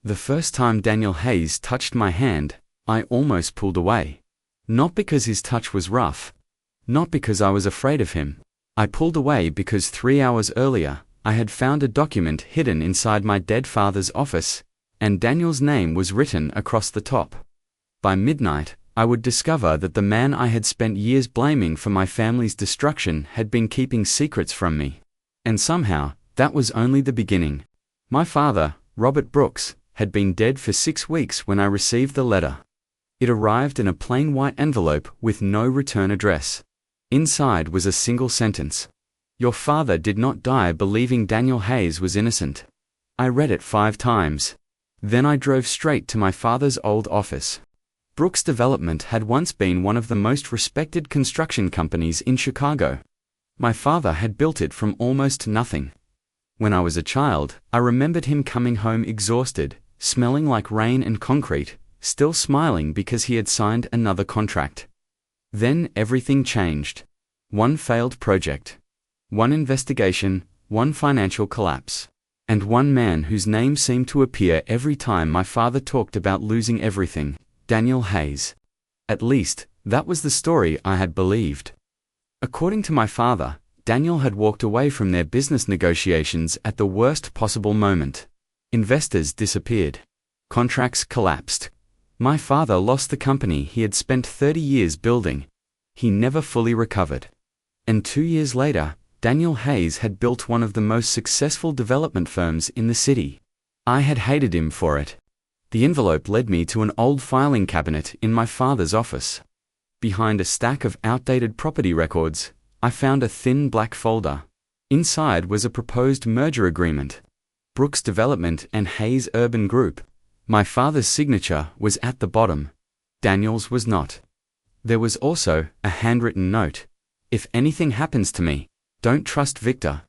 The first time Daniel Hayes touched my hand, I almost pulled away. Not because his touch was rough. Not because I was afraid of him. I pulled away because 3 hours earlier, I had found a document hidden inside my dead father's office, and Daniel's name was written across the top. By midnight, I would discover that the man I had spent years blaming for my family's destruction had been keeping secrets from me. And somehow, that was only the beginning. My father, Robert Brooks, had been dead for 6 weeks when I received the letter. It arrived in a plain white envelope with no return address. Inside was a single sentence. Your father did not die believing Daniel Hayes was innocent. I read it 5 times. Then I drove straight to my father's old office. Brooks Development had once been one of the most respected construction companies in Chicago. My father had built it from almost nothing. When I was a child, I remembered him coming home exhausted, smelling like rain and concrete, still smiling because he had signed another contract. Then everything changed. One failed project. One investigation, one financial collapse. And one man whose name seemed to appear every time my father talked about losing everything, Daniel Hayes. At least, that was the story I had believed. According to my father, Daniel had walked away from their business negotiations at the worst possible moment. Investors disappeared. Contracts collapsed. My father lost the company he had spent 30 years building. He never fully recovered. And 2 years later, Daniel Hayes had built one of the most successful development firms in the city. I had hated him for it. The envelope led me to an old filing cabinet in my father's office. Behind a stack of outdated property records, I found a thin black folder. Inside was a proposed merger agreement. Brooks Development and Hayes Urban Group. My father's signature was at the bottom. Daniel's was not. There was also a handwritten note. If anything happens to me, don't trust Victor.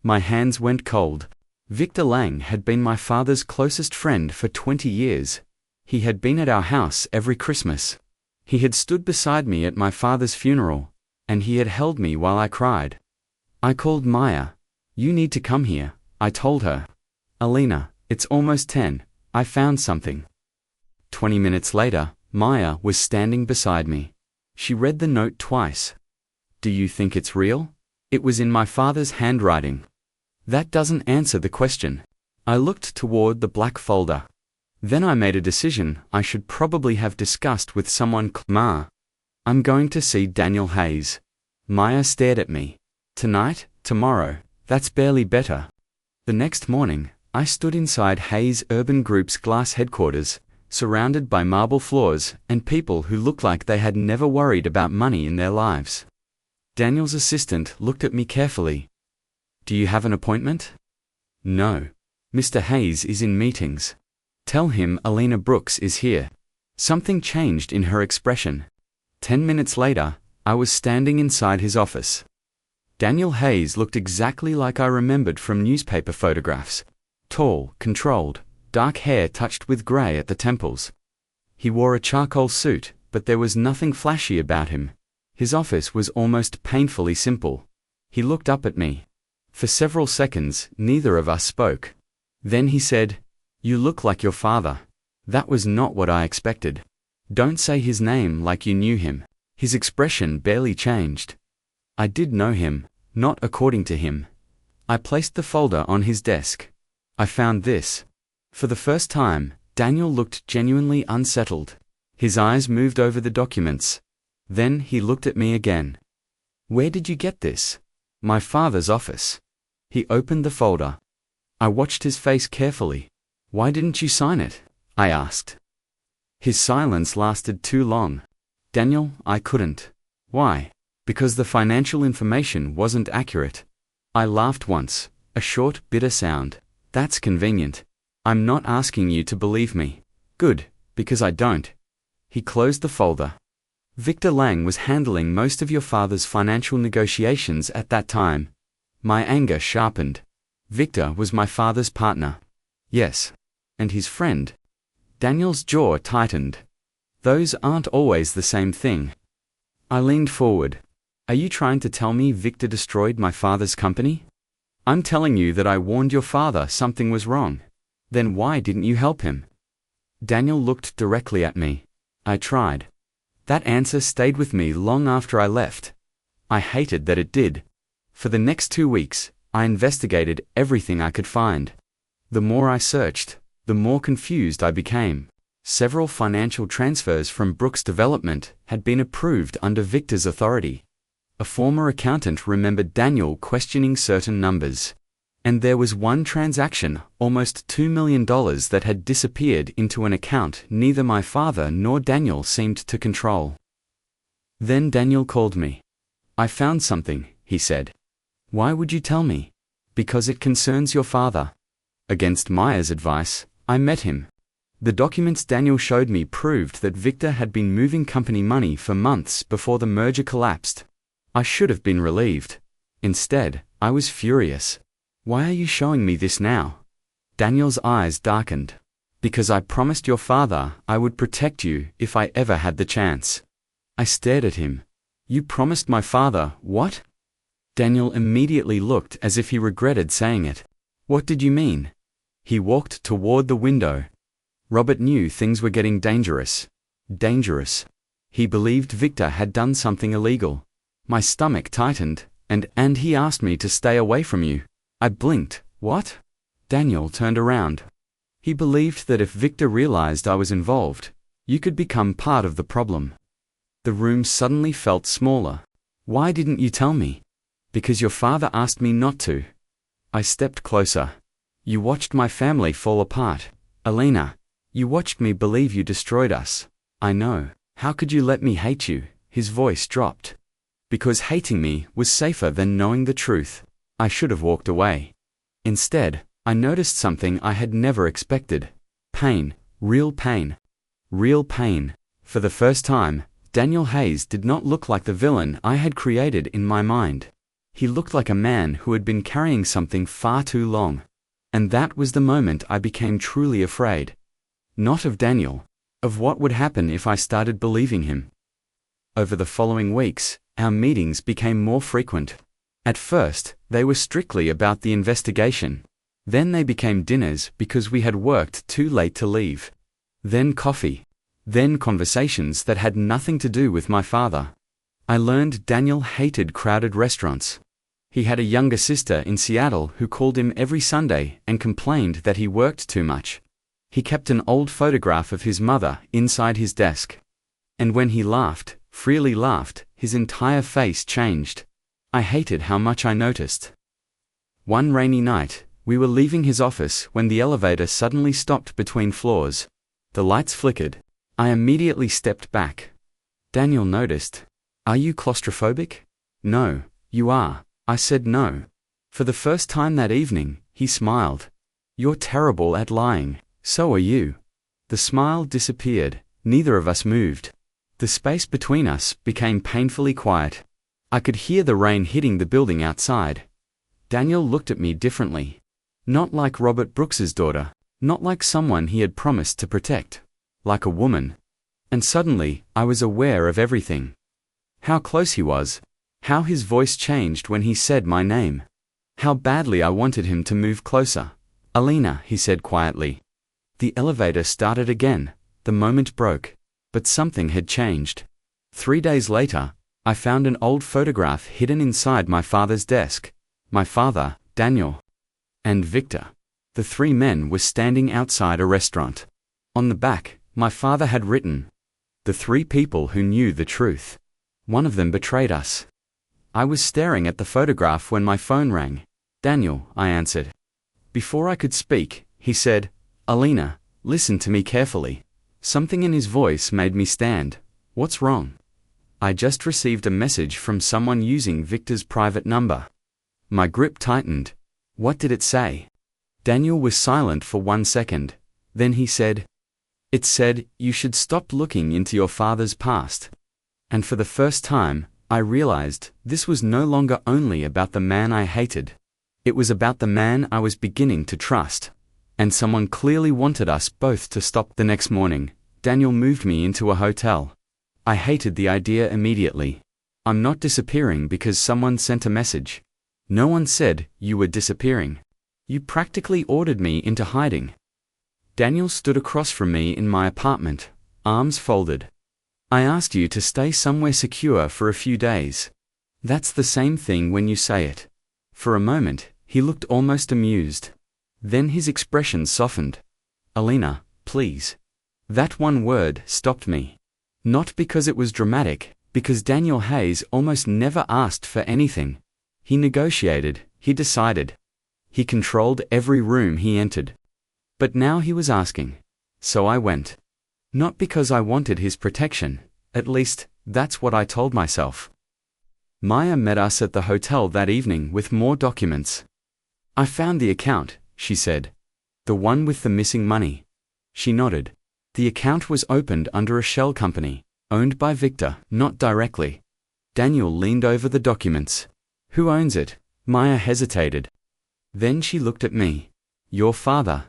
My hands went cold. Victor Lang had been my father's closest friend for 20 years. He had been at our house every Christmas. He had stood beside me at my father's funeral, and he had held me while I cried. I called Maya. You need to come here, I told her. Alina, it's almost 10. I found something. 20 minutes later, Maya was standing beside me. She read the note twice. Do you think it's real? It was in my father's handwriting. That doesn't answer the question. I looked toward the black folder. Then I made a decision I should probably have discussed with someone. Ma, I'm going to see Daniel Hayes. Maya stared at me. Tonight, tomorrow, that's barely better. The next morning, I stood inside Hayes Urban Group's glass headquarters, surrounded by marble floors and people who looked like they had never worried about money in their lives. Daniel's assistant looked at me carefully. Do you have an appointment? No. Mr. Hayes is in meetings. Tell him Alina Brooks is here. Something changed in her expression. 10 minutes later, I was standing inside his office. Daniel Hayes looked exactly like I remembered from newspaper photographs. Tall, controlled, dark hair touched with gray at the temples. He wore a charcoal suit, but there was nothing flashy about him. His office was almost painfully simple. He looked up at me. For several seconds, neither of us spoke. Then he said, You look like your father. That was not what I expected. Don't say his name like you knew him. His expression barely changed. I did know him, not according to him. I placed the folder on his desk. I found this. For the first time, Daniel looked genuinely unsettled. His eyes moved over the documents. Then he looked at me again. Where did you get this? My father's office. He opened the folder. I watched his face carefully. Why didn't you sign it? I asked. His silence lasted too long. Daniel, I couldn't. Why? Because the financial information wasn't accurate. I laughed once, a short, bitter sound. That's convenient. I'm not asking you to believe me. Good, because I don't. He closed the folder. Victor Lang was handling most of your father's financial negotiations at that time. My anger sharpened. Victor was my father's partner. Yes. And his friend. Daniel's jaw tightened. Those aren't always the same thing. I leaned forward. Are you trying to tell me Victor destroyed my father's company? I'm telling you that I warned your father something was wrong. Then why didn't you help him? Daniel looked directly at me. I tried. That answer stayed with me long after I left. I hated that it did. For the next 2 weeks, I investigated everything I could find. The more I searched, the more confused I became. Several financial transfers from Brooks Development had been approved under Victor's authority. A former accountant remembered Daniel questioning certain numbers. And there was one transaction, almost $2 million, that had disappeared into an account neither my father nor Daniel seemed to control. Then Daniel called me. I found something, he said. Why would you tell me? Because it concerns your father. Against Maya's advice, I met him. The documents Daniel showed me proved that Victor had been moving company money for months before the merger collapsed. I should have been relieved. Instead, I was furious. Why are you showing me this now? Daniel's eyes darkened. Because I promised your father I would protect you if I ever had the chance. I stared at him. You promised my father what? Daniel immediately looked as if he regretted saying it. What did you mean? He walked toward the window. Robert knew things were getting dangerous. Dangerous. He believed Victor had done something illegal. My stomach tightened, and he asked me to stay away from you. I blinked. What? Daniel turned around. He believed that if Victor realized I was involved, you could become part of the problem. The room suddenly felt smaller. Why didn't you tell me? Because your father asked me not to. I stepped closer. You watched my family fall apart. Alina, you watched me believe you destroyed us. I know. How could you let me hate you? His voice dropped. Because hating me was safer than knowing the truth. I should have walked away. Instead, I noticed something I had never expected. Pain. Real pain. Real pain. For the first time, Daniel Hayes did not look like the villain I had created in my mind. He looked like a man who had been carrying something far too long. And that was the moment I became truly afraid. Not of Daniel. Of what would happen if I started believing him. Over the following weeks, our meetings became more frequent. At first, they were strictly about the investigation. Then they became dinners because we had worked too late to leave. Then coffee. Then conversations that had nothing to do with my father. I learned Daniel hated crowded restaurants. He had a younger sister in Seattle who called him every Sunday and complained that he worked too much. He kept an old photograph of his mother inside his desk. And when he laughed, freely laughed, his entire face changed. I hated how much I noticed. One rainy night, we were leaving his office when the elevator suddenly stopped between floors. The lights flickered. I immediately stepped back. Daniel noticed. Are you claustrophobic? No, you are. I said no. For the first time that evening, he smiled. You're terrible at lying. So are you. The smile disappeared. Neither of us moved. The space between us became painfully quiet. I could hear the rain hitting the building outside. Daniel looked at me differently. Not like Robert Brooks's daughter. Not like someone he had promised to protect. Like a woman. And suddenly, I was aware of everything. How close he was. How his voice changed when he said my name. How badly I wanted him to move closer. Alina, he said quietly. The elevator started again. The moment broke. But something had changed. 3 days later, I found an old photograph hidden inside my father's desk. My father, Daniel, and Victor. The 3 men were standing outside a restaurant. On the back, my father had written, "The 3 people who knew the truth. One of them betrayed us." I was staring at the photograph when my phone rang. "Daniel," I answered. Before I could speak, he said, "Alina, listen to me carefully." Something in his voice made me stand. "What's wrong?" I just received a message from someone using Victor's private number. My grip tightened. What did it say? Daniel was silent for 1 second. Then he said, "It said, you should stop looking into your father's past." And for the first time, I realized this was no longer only about the man I hated. It was about the man I was beginning to trust. And someone clearly wanted us both to stop. The next morning, Daniel moved me into a hotel. I hated the idea immediately. I'm not disappearing because someone sent a message. No one said you were disappearing. You practically ordered me into hiding. Daniel stood across from me in my apartment, arms folded. I asked you to stay somewhere secure for a few days. That's the same thing when you say it. For a moment, he looked almost amused. Then his expression softened. Alina, please. That one word stopped me. Not because it was dramatic, because Daniel Hayes almost never asked for anything. He negotiated, he decided. He controlled every room he entered. But now he was asking. So I went. Not because I wanted his protection, at least, that's what I told myself. Maya met us at the hotel that evening with more documents. I found the account, she said. The one with the missing money. She nodded. The account was opened under a shell company, owned by Victor, not directly. Daniel leaned over the documents. Who owns it? Maya hesitated. Then she looked at me. Your father.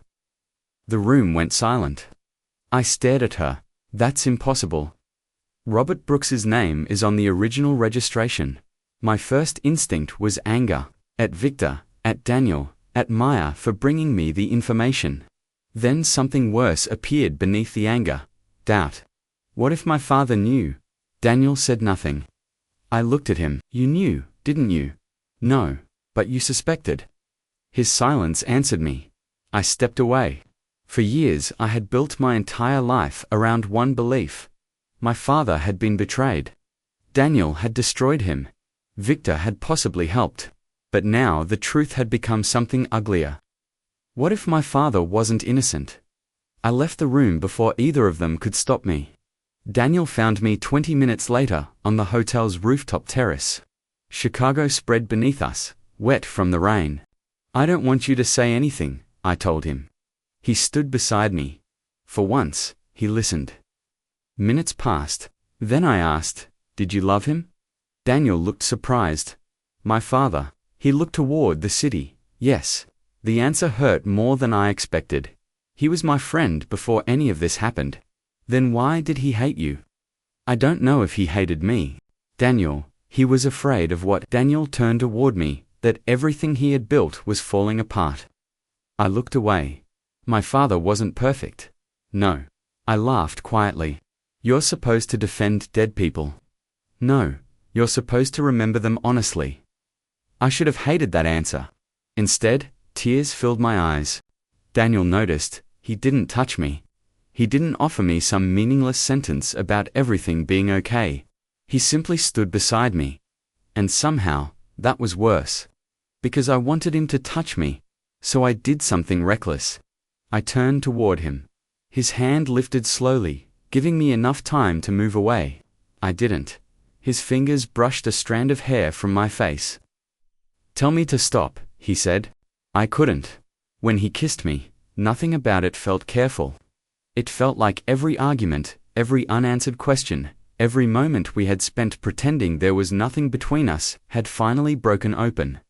The room went silent. I stared at her. That's impossible. Robert Brooks's name is on the original registration. My first instinct was anger, at Victor, at Daniel, at Maya for bringing me the information. Then something worse appeared beneath the anger. Doubt. What if my father knew? Daniel said nothing. I looked at him. You knew, didn't you? No, but you suspected. His silence answered me. I stepped away. For years I had built my entire life around one belief. My father had been betrayed. Daniel had destroyed him. Victor had possibly helped. But now the truth had become something uglier. What if my father wasn't innocent? I left the room before either of them could stop me. Daniel found me 20 minutes later on the hotel's rooftop terrace. Chicago spread beneath us, wet from the rain. I don't want you to say anything, I told him. He stood beside me. For once, he listened. Minutes passed. Then I asked, did you love him? Daniel looked surprised. My father. He looked toward the city. Yes. The answer hurt more than I expected. He was my friend before any of this happened. Then why did he hate you? I don't know if he hated me. Daniel, he was afraid of what. Daniel turned toward me, that everything he had built was falling apart. I looked away. My father wasn't perfect. No. I laughed quietly. You're supposed to defend dead people. No. You're supposed to remember them honestly. I should have hated that answer. Instead, tears filled my eyes. Daniel noticed. He didn't touch me. He didn't offer me some meaningless sentence about everything being okay. He simply stood beside me. And somehow, that was worse. Because I wanted him to touch me. So I did something reckless. I turned toward him. His hand lifted slowly, giving me enough time to move away. I didn't. His fingers brushed a strand of hair from my face. Tell me to stop, he said. I couldn't. When he kissed me, nothing about it felt careful. It felt like every argument, every unanswered question, every moment we had spent pretending there was nothing between us, had finally broken open.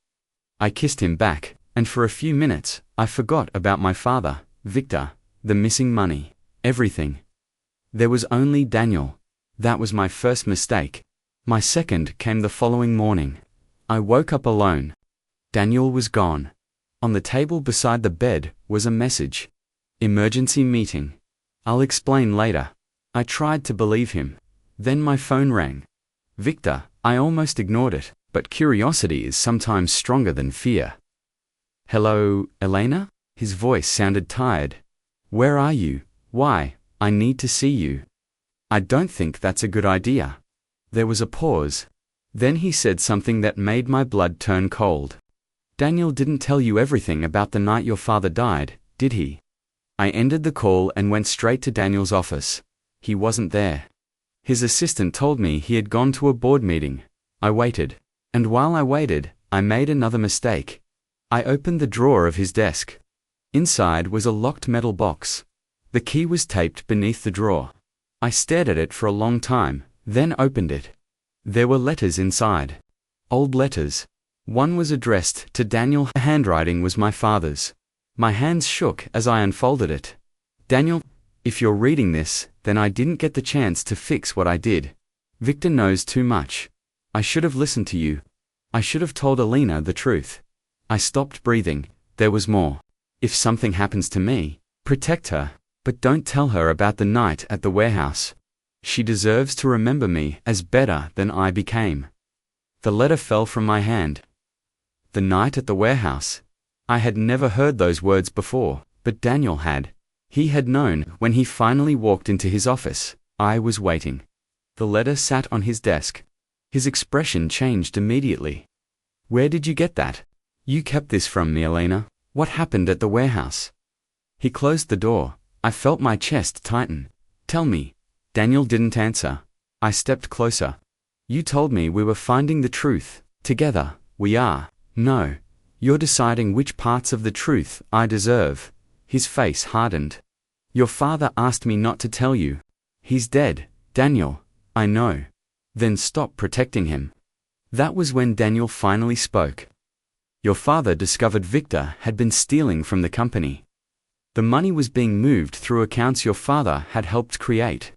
I kissed him back, and for a few minutes, I forgot about my father, Victor, the missing money, everything. There was only Daniel. That was my first mistake. My second came the following morning. I woke up alone. Daniel was gone. On the table beside the bed was a message. Emergency meeting. I'll explain later. I tried to believe him. Then my phone rang. Victor, I almost ignored it, but curiosity is sometimes stronger than fear. Hello, Elena? His voice sounded tired. Where are you? Why, I need to see you. I don't think that's a good idea. There was a pause. Then he said something that made my blood turn cold. Daniel didn't tell you everything about the night your father died, did he? I ended the call and went straight to Daniel's office. He wasn't there. His assistant told me he had gone to a board meeting. I waited. And while I waited, I made another mistake. I opened the drawer of his desk. Inside was a locked metal box. The key was taped beneath the drawer. I stared at it for a long time, then opened it. There were letters inside. Old letters. One was addressed to Daniel. The handwriting was my father's. My hands shook as I unfolded it. Daniel, if you're reading this, then I didn't get the chance to fix what I did. Victor knows too much. I should have listened to you. I should have told Alina the truth. I stopped breathing. There was more. If something happens to me, Protect her, but don't tell her about the night at the warehouse. She deserves to remember me as better than I became. The letter fell from my hand. The night at the warehouse. I had never heard those words before, but Daniel had. He had known when he finally walked into his office. I was waiting. The letter sat on his desk. His expression changed immediately. Where did you get that? You kept this from me, Elena. What happened at the warehouse? He closed the door. I felt my chest tighten. Tell me. Daniel didn't answer. I stepped closer. You told me we were finding the truth. Together, we are. No. You're deciding which parts of the truth I deserve. His face hardened. Your father asked me not to tell you. He's dead, Daniel. I know. Then stop protecting him. That was when Daniel finally spoke. Your father discovered Victor had been stealing from the company. The money was being moved through accounts your father had helped create.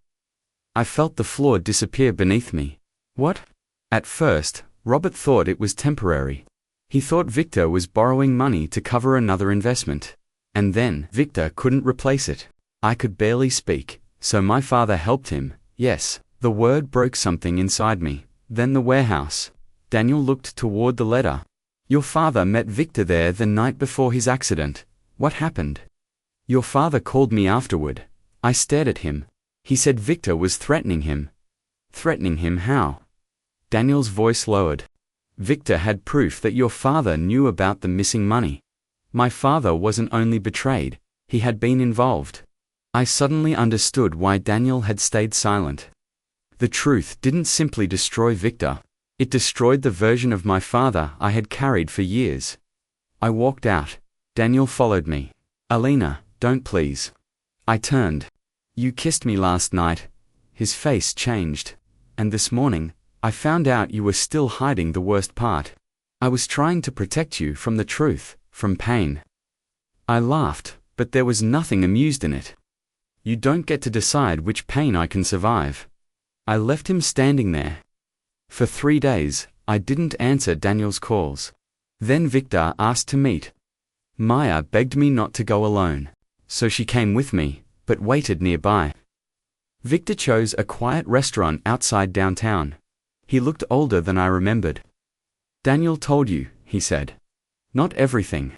I felt the floor disappear beneath me. What? At first, Robert thought it was temporary. He thought Victor was borrowing money to cover another investment. And then Victor couldn't replace it. I could barely speak, so my father helped him. Yes, the word broke something inside me. Then the warehouse. Daniel looked toward the letter. Your father met Victor there the night before his accident. What happened? Your father called me afterward. I stared at him. He said Victor was threatening him. Threatening him how? Daniel's voice lowered. Victor had proof that your father knew about the missing money. My father wasn't only betrayed, he had been involved. I suddenly understood why Daniel had stayed silent. The truth didn't simply destroy Victor. It destroyed the version of my father I had carried for years. I walked out. Daniel followed me. Elena, don't please. I turned. You kissed me last night. His face changed. And this morning, I found out you were still hiding the worst part. I was trying to protect you from the truth, from pain. I laughed, but there was nothing amused in it. You don't get to decide which pain I can survive. I left him standing there. For 3 days, I didn't answer Daniel's calls. Then Victor asked to meet. Maya begged me not to go alone, so she came with me, but waited nearby. Victor chose a quiet restaurant outside downtown. He looked older than I remembered. Daniel told you, he said. Not everything.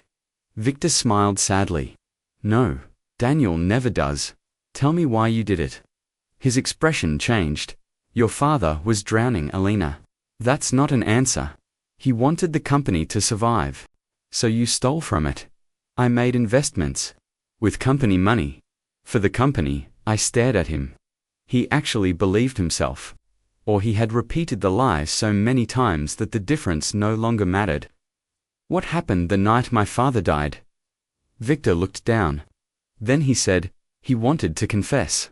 Victor smiled sadly. No, Daniel never does. Tell me why you did it. His expression changed. Your father was drowning, Elena. That's not an answer. He wanted the company to survive. So you stole from it. I made investments. With company money. For the company, I stared at him. He actually believed himself. Or he had repeated the lie so many times that the difference no longer mattered. What happened the night my father died? Victor looked down. Then he said, he wanted to confess.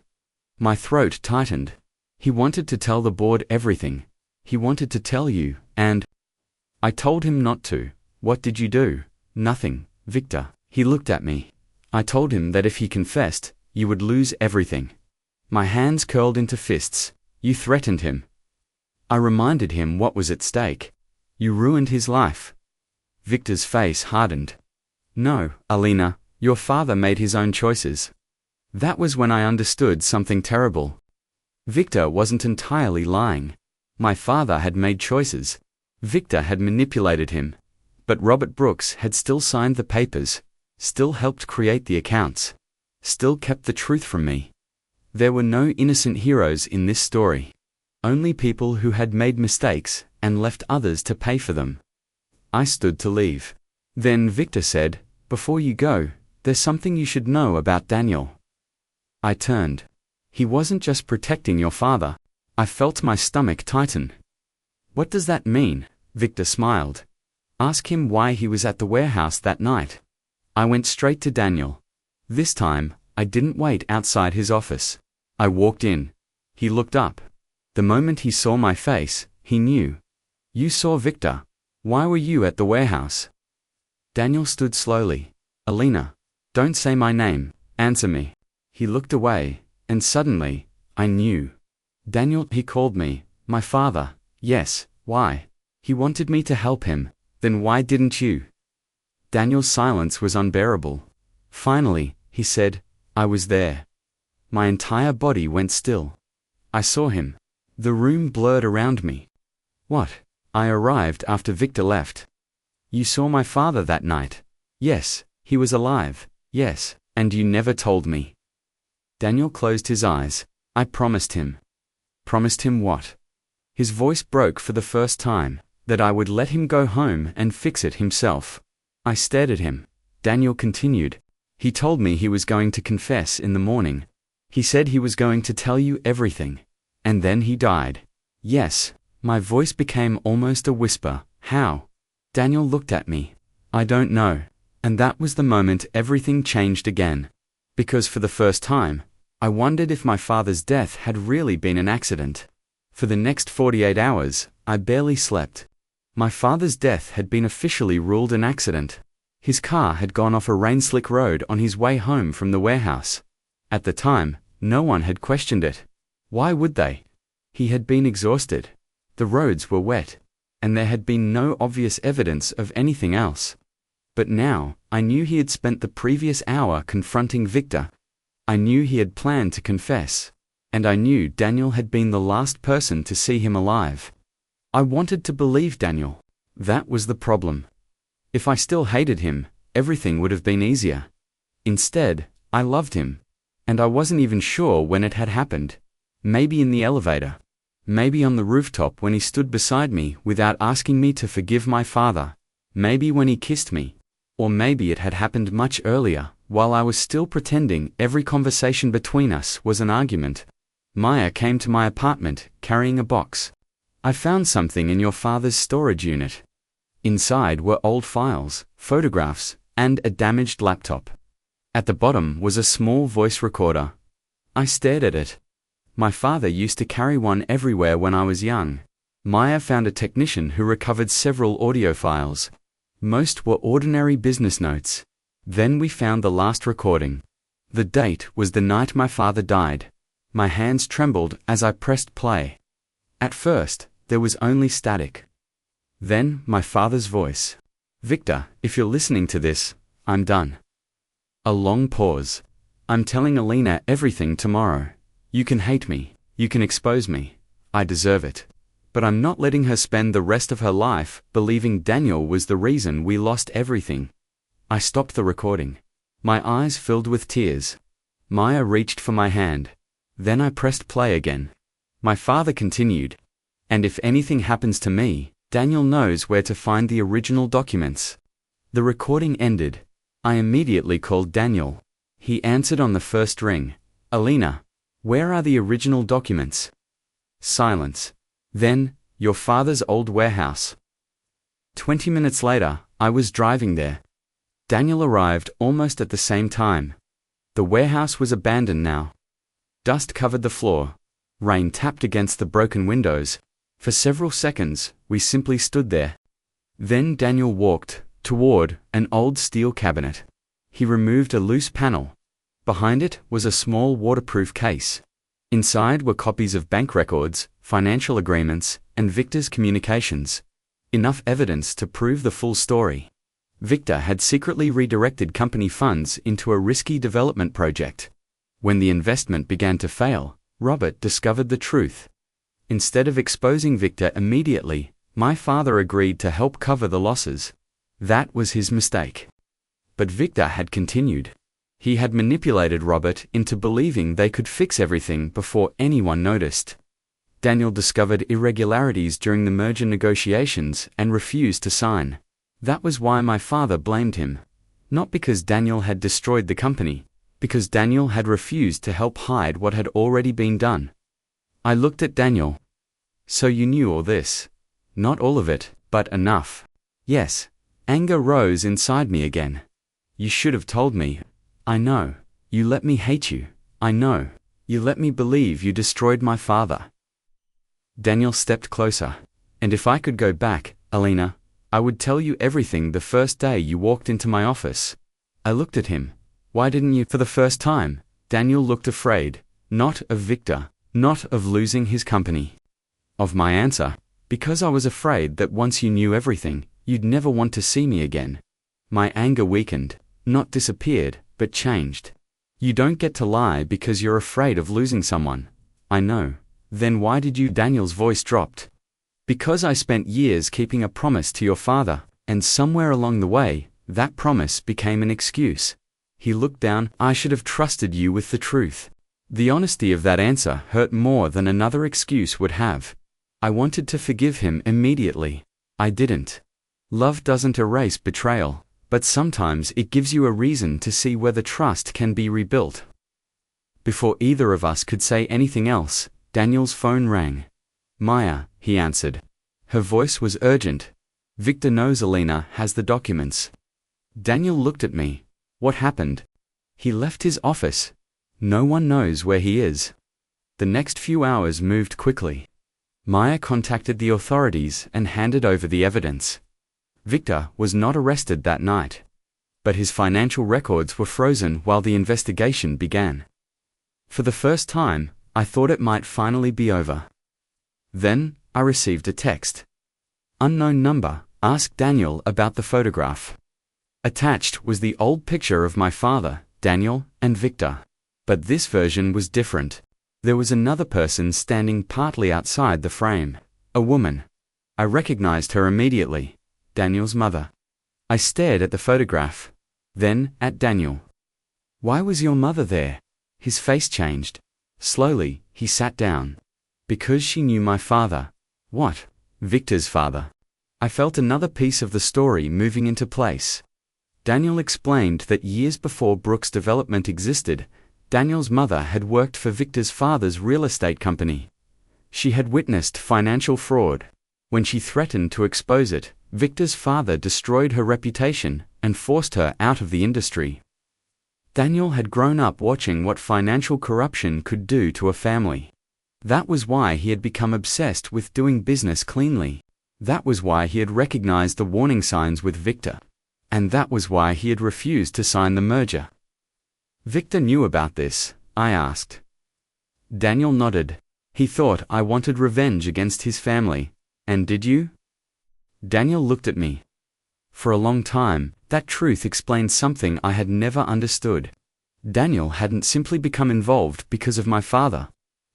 My throat tightened. He wanted to tell the board everything. He wanted to tell you, and I told him not to. What did you do? Nothing, Victor. He looked at me. I told him that if he confessed, you would lose everything. My hands curled into fists. You threatened him. I reminded him what was at stake. You ruined his life. Victor's face hardened. No, Alina, your father made his own choices. That was when I understood something terrible. Victor wasn't entirely lying. My father had made choices. Victor had manipulated him. But Robert Brooks had still signed the papers, still helped create the accounts, still kept the truth from me. There were no innocent heroes in this story. Only people who had made mistakes and left others to pay for them. I stood to leave. Then Victor said, "Before you go, there's something you should know about Daniel." I turned. He wasn't just protecting your father. I felt my stomach tighten. What does that mean? Victor smiled. Ask him why he was at the warehouse that night. I went straight to Daniel. This time, I didn't wait outside his office. I walked in. He looked up. The moment he saw my face, he knew. You saw Victor. Why were you at the warehouse? Daniel stood slowly. Alina, don't say my name, answer me. He looked away, and suddenly, I knew. Daniel, he called me, my father. Yes, why? He wanted me to help him. Then why didn't you? Daniel's silence was unbearable. Finally, he said, I was there. My entire body went still. I saw him. The room blurred around me. What? I arrived after Victor left. You saw my father that night? Yes. He was alive. Yes. And you never told me. Daniel closed his eyes. I promised him. Promised him what? His voice broke for the first time, that I would let him go home and fix it himself. I stared at him. Daniel continued. He told me he was going to confess in the morning. He said he was going to tell you everything. And then he died. Yes. My voice became almost a whisper. How? Daniel looked at me. I don't know. And that was the moment everything changed again. Because for the first time, I wondered if my father's death had really been an accident. For the next 48 hours, I barely slept. My father's death had been officially ruled an accident. His car had gone off a rain-slick road on his way home from the warehouse. At the time, no one had questioned it. Why would they? He had been exhausted. The roads were wet. And there had been no obvious evidence of anything else. But now, I knew he had spent the previous hour confronting Victor. I knew he had planned to confess. And I knew Daniel had been the last person to see him alive. I wanted to believe Daniel. That was the problem. If I still hated him, everything would have been easier. Instead, I loved him. And I wasn't even sure when it had happened. Maybe in the elevator. Maybe on the rooftop when he stood beside me without asking me to forgive my father. Maybe when he kissed me. Or maybe it had happened much earlier, while I was still pretending every conversation between us was an argument. Maya came to my apartment, carrying a box. I found something in your father's storage unit. Inside were old files, photographs, and a damaged laptop. At the bottom was a small voice recorder. I stared at it. My father used to carry one everywhere when I was young. Maya found a technician who recovered several audio files. Most were ordinary business notes. Then we found the last recording. The date was the night my father died. My hands trembled as I pressed play. At first, there was only static. Then, my father's voice. Victor, if you're listening to this, I'm done. A long pause. I'm telling Alina everything tomorrow. You can hate me. You can expose me. I deserve it. But I'm not letting her spend the rest of her life believing Daniel was the reason we lost everything. I stopped the recording. My eyes filled with tears. Maya reached for my hand. Then I pressed play again. My father continued. And if anything happens to me, Daniel knows where to find the original documents. The recording ended. I immediately called Daniel. He answered on the first ring. Alina, where are the original documents? Silence. Then, your father's old warehouse. 20 minutes later, I was driving there. Daniel arrived almost at the same time. The warehouse was abandoned now. Dust covered the floor. Rain tapped against the broken windows. For several seconds, we simply stood there. Then Daniel walked toward an old steel cabinet. He removed a loose panel. Behind it was a small waterproof case. Inside were copies of bank records, financial agreements, and Victor's communications. Enough evidence to prove the full story. Victor had secretly redirected company funds into a risky development project. When the investment began to fail, Robert discovered the truth. Instead of exposing Victor immediately, my father agreed to help cover the losses. That was his mistake. But Victor had continued. He had manipulated Robert into believing they could fix everything before anyone noticed. Daniel discovered irregularities during the merger negotiations and refused to sign. That was why my father blamed him. Not because Daniel had destroyed the company, because Daniel had refused to help hide what had already been done. I looked at Daniel. So you knew all this? Not all of it, but enough. Yes. Anger rose inside me again. You should have told me. I know. You let me hate you. I know. You let me believe you destroyed my father. Daniel stepped closer. And if I could go back, Alina, I would tell you everything the first day you walked into my office. I looked at him. Why didn't you? For the first time, Daniel looked afraid. Not of Victor. Not of losing his company. Of my answer. Because I was afraid that once you knew everything, you'd never want to see me again. My anger weakened. Not disappeared, but changed. You don't get to lie because you're afraid of losing someone. I know. Then why did you? Daniel's voice dropped. Because I spent years keeping a promise to your father, and somewhere along the way, that promise became an excuse. He looked down. I should have trusted you with the truth. The honesty of that answer hurt more than another excuse would have. I wanted to forgive him immediately. I didn't. Love doesn't erase betrayal, but sometimes it gives you a reason to see whether trust can be rebuilt. Before either of us could say anything else, Daniel's phone rang. Maya, he answered. Her voice was urgent. Victor knows Alina has the documents. Daniel looked at me. What happened? He left his office. No one knows where he is. The next few hours moved quickly. Maya contacted the authorities and handed over the evidence. Victor was not arrested that night, but his financial records were frozen while the investigation began. For the first time, I thought it might finally be over. Then, I received a text. Unknown number, asked Daniel about the photograph. Attached was the old picture of my father, Daniel, and Victor. But this version was different. There was another person standing partly outside the frame, a woman. I recognized her immediately. Daniel's mother. I stared at the photograph, then at Daniel. Why was your mother there? His face changed. Slowly, he sat down. Because she knew my father. What? Victor's father. I felt another piece of the story moving into place. Daniel explained that years before Brooks Development existed, Daniel's mother had worked for Victor's father's real estate company. She had witnessed financial fraud. When she threatened to expose it, Victor's father destroyed her reputation and forced her out of the industry. Daniel had grown up watching what financial corruption could do to a family. That was why he had become obsessed with doing business cleanly. That was why he had recognized the warning signs with Victor. And that was why he had refused to sign the merger. Victor knew about this, I asked. Daniel nodded. He thought I wanted revenge against his family. And did you? Daniel looked at me. For a long time, that truth explained something I had never understood. Daniel hadn't simply become involved because of my father.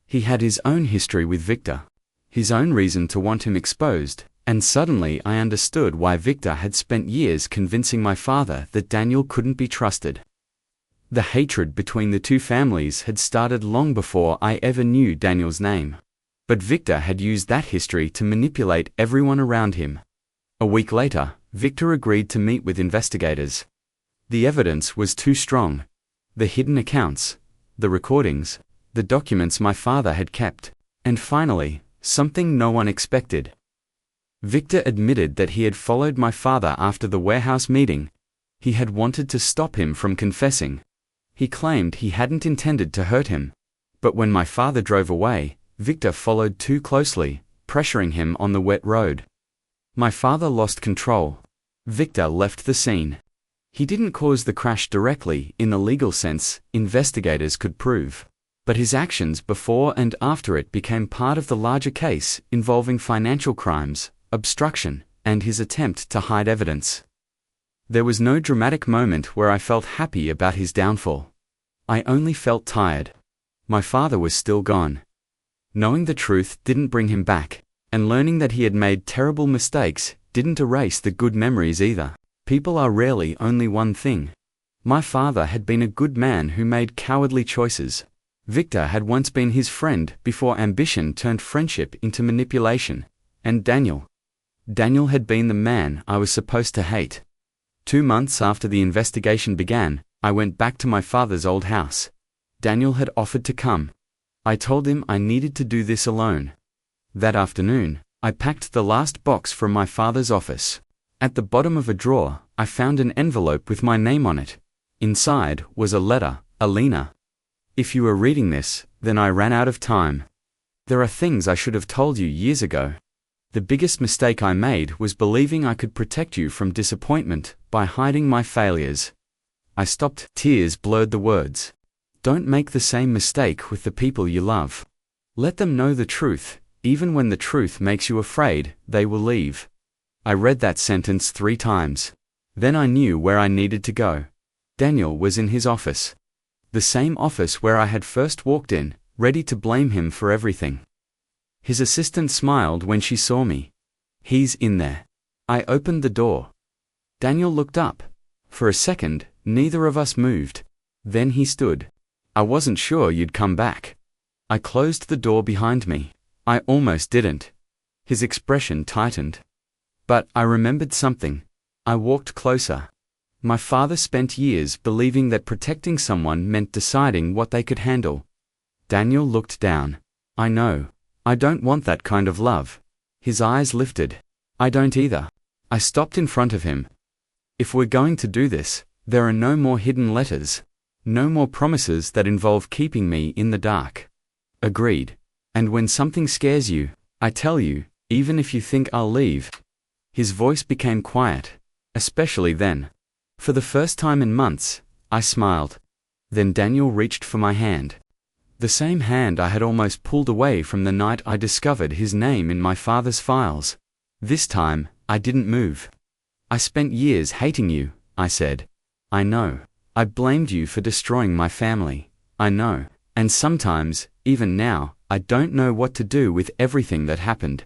He had his own history with Victor, his own reason to want him exposed, and suddenly I understood why Victor had spent years convincing my father that Daniel couldn't be trusted. The hatred between the two families had started long before I ever knew Daniel's name. But Victor had used that history to manipulate everyone around him. A week later, Victor agreed to meet with investigators. The evidence was too strong. The hidden accounts, the recordings, the documents my father had kept, and finally, something no one expected. Victor admitted that he had followed my father after the warehouse meeting. He had wanted to stop him from confessing. He claimed he hadn't intended to hurt him. But when my father drove away, Victor followed too closely, pressuring him on the wet road. My father lost control. Victor left the scene. He didn't cause the crash directly, in the legal sense, investigators could prove. But his actions before and after it became part of the larger case involving financial crimes, obstruction, and his attempt to hide evidence. There was no dramatic moment where I felt happy about his downfall. I only felt tired. My father was still gone. Knowing the truth didn't bring him back. And learning that he had made terrible mistakes didn't erase the good memories either. People are rarely only one thing. My father had been a good man who made cowardly choices. Victor had once been his friend before ambition turned friendship into manipulation. And Daniel had been the man I was supposed to hate. 2 months after the investigation began, I went back to my father's old house. Daniel had offered to come. I told him I needed to do this alone. That afternoon, I packed the last box from my father's office. At the bottom of a drawer, I found an envelope with my name on it. Inside was a letter, Alina. If you are reading this, then I ran out of time. There are things I should have told you years ago. The biggest mistake I made was believing I could protect you from disappointment by hiding my failures. I stopped. Tears blurred the words. Don't make the same mistake with the people you love. Let them know the truth. Even when the truth makes you afraid, they will leave. I read that sentence 3 times. Then I knew where I needed to go. Daniel was in his office. The same office where I had first walked in, ready to blame him for everything. His assistant smiled when she saw me. "He's in there." I opened the door. Daniel looked up. For a second, neither of us moved. Then he stood. "I wasn't sure you'd come back." I closed the door behind me. I almost didn't. His expression tightened. But I remembered something. I walked closer. My father spent years believing that protecting someone meant deciding what they could handle. Daniel looked down. "I know. I don't want that kind of love." His eyes lifted. "I don't either." I stopped in front of him. "If we're going to do this, there are no more hidden letters. No more promises that involve keeping me in the dark." "Agreed. And when something scares you, I tell you, even if you think I'll leave." His voice became quiet, especially then. For the first time in months, I smiled. Then Daniel reached for my hand. The same hand I had almost pulled away from the night I discovered his name in my father's files. This time, I didn't move. "I spent years hating you," I said. "I know. I blamed you for destroying my family. I know. And sometimes, even now, I don't know what to do with everything that happened."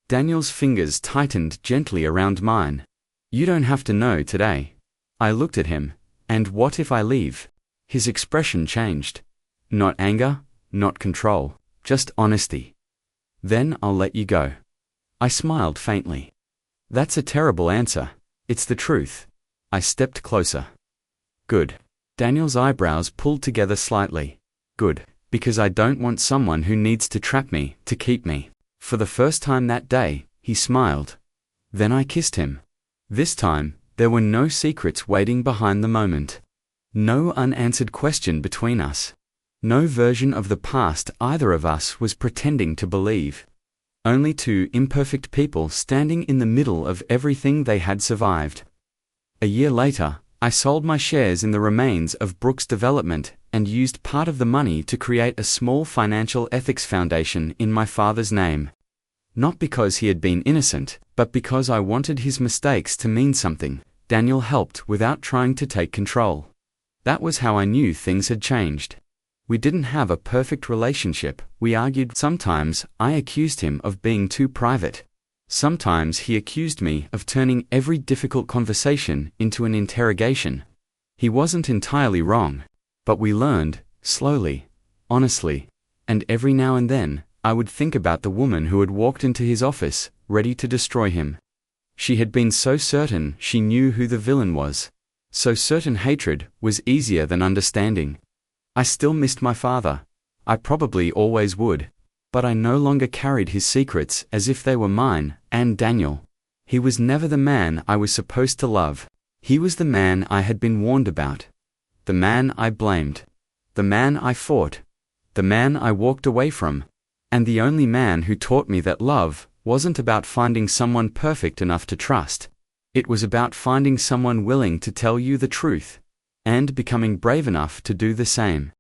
Daniel's fingers tightened gently around mine. "You don't have to know today." I looked at him. "And what if I leave?" His expression changed. Not anger, not control, just honesty. "Then I'll let you go." I smiled faintly. "That's a terrible answer. It's the truth." I stepped closer. "Good." Daniel's eyebrows pulled together slightly. "Good, because I don't want someone who needs to trap me to keep me." For the first time that day, he smiled. Then I kissed him. This time, there were no secrets waiting behind the moment. No unanswered question between us. No version of the past either of us was pretending to believe. Only two imperfect people standing in the middle of everything they had survived. A year later, I sold my shares in the remains of Brooks Development and used part of the money to create a small financial ethics foundation in my father's name. Not because he had been innocent, but because I wanted his mistakes to mean something. Daniel helped without trying to take control. That was how I knew things had changed. We didn't have a perfect relationship. We argued. Sometimes I accused him of being too private. Sometimes he accused me of turning every difficult conversation into an interrogation. He wasn't entirely wrong, but we learned, slowly, honestly, and every now and then, I would think about the woman who had walked into his office, ready to destroy him. She had been so certain she knew who the villain was. So certain hatred was easier than understanding. I still missed my father. I probably always would. But I no longer carried his secrets as if they were mine, and Daniel. He was never the man I was supposed to love. He was the man I had been warned about. The man I blamed. The man I fought. The man I walked away from. And the only man who taught me that love wasn't about finding someone perfect enough to trust. It was about finding someone willing to tell you the truth, and becoming brave enough to do the same.